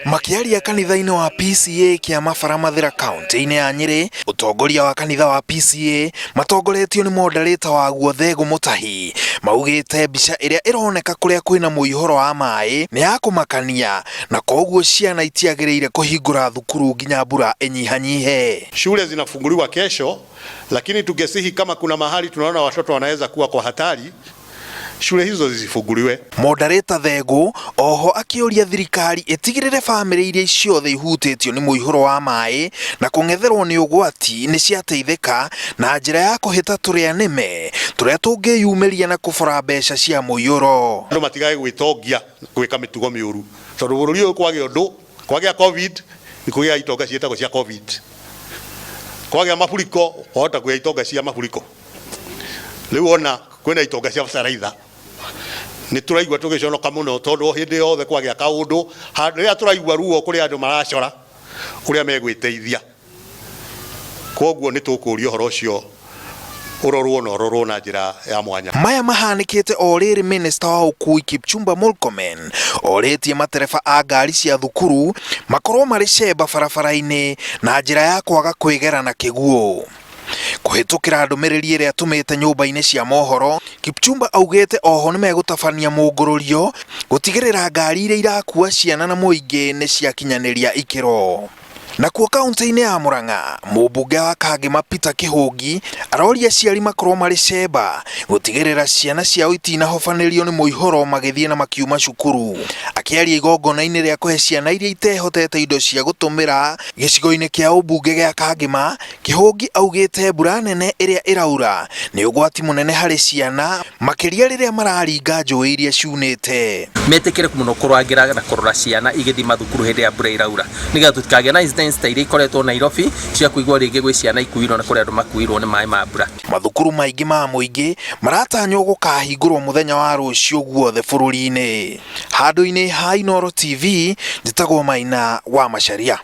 Makiaria kanitha-inĩ wa PCA kia Mabaramathĩra kaunti-inĩ ya Nyeri, utongoria wa kanitha wa PCA matongoretio ni moderator waguo Thegũ Mũtahi maugĩte mbica ĩrĩa ĩroneka kũrĩa kwĩna mũihũro wa maĩ ni ya kũmakania na koguo ciana itiagĩrĩire kũhingũra thukuru nginya mbura ĩnyihanyihe. Shule zinafunguliwa kesho, lakini tungesihi kama kuna mahali tunaona watoto wanaweza kuwa kwa hatari, shule hizo zisifunguliwe. Moderator Thegũ oho akĩũria thirikari ĩtigĩrĩre famĩlĩ iria ciothe ihutĩtio ni mũihũro wa maĩ na kũng'etherwo ni ũgwati ni ciateithĩka na njĩra ya kũhĩta tũrĩa nĩme tũrĩa tũngĩyumĩria na kũbora mbeca cia mũihũro. Andũ matigae gwĩtongia gwĩka mĩtugo mĩũru, tondũ bũrũri ũyũ kwagĩa ũndũ, kwagĩa COVID ni kũgĩa itonga ciĩtagwo cia COVID, kwagĩa mafuriko wahota kũgĩa itonga cia mafuriko. Rĩu ona kwĩna itonga cia bataraitha ni turaigua tugiconoka muno tondu hindi yothe kwagĩa kaundu rĩrĩa turaigua ruo kũrĩ andũ maracora ũrĩa megwĩteithia. Koguo ni tũkũria ũhoro ũcio ũrorwo na ũrorwo na njĩra ya mwanya. Maya mahanĩkĩte o rĩrĩ Minister wa ũkui Kipchumba Murkomen orĩtie matereba a ngari cia thukuru makorwo marĩ cemba barabara-inĩ na njĩra ya kwaga kwĩgera na kĩguũ. Kũhĩtũkĩra ndũmĩrĩri ĩrĩa atũmĩte nyũmba-inĩ cia mohoro, Kipchumba augĩte oho nĩ megũtabania mũngũrũrio gũtigĩrĩra ngari iria irakua ciana na mũingĩ nĩ ciakinyanĩria ikĩro. Nakuo kaunti-inĩ ya Murang'a, mũmbunge wa Kangema Peter Kĩhũngi aroria aciari makorwo marĩ cemba gũtigĩrĩra ciana ciao itinahobanĩrio nĩ mũihũro magĩthiĩ na makiuma cukuru. Akĩaria igongona-inĩ rĩa kũhe ciana iria itehotete indo cia gũtũmĩra gĩcigo-inĩ kĩa ũmbunge gĩa Kangema, Kĩhũngi augĩte mbura nene ĩrĩa ĩraura nĩ ũgwati mũnene harĩ ciana makĩria rĩrĩa mararinga njũĩ iria ciunĩte. Metĩkĩre mũno kũrangĩra na kũrora ciana igĩthiĩ mathukuru hĩndĩ ya mbura iraura, nĩgetha tũtikagĩe na incidents ta iria ikoretwo Nairobi cia kũigua rĩngĩ gwĩ ciana ikuirwo na kũrĩa andũ makuirwo nĩ maĩ ma mbura. Mathukuru maingĩ ma mũingĩ maratanywo gũkahingũrwo mũthenya wa rũciũ guothe bũrũri-inĩ. Handũ-inĩ ha Inooro TV, njĩtagwo Maina wa Macharia.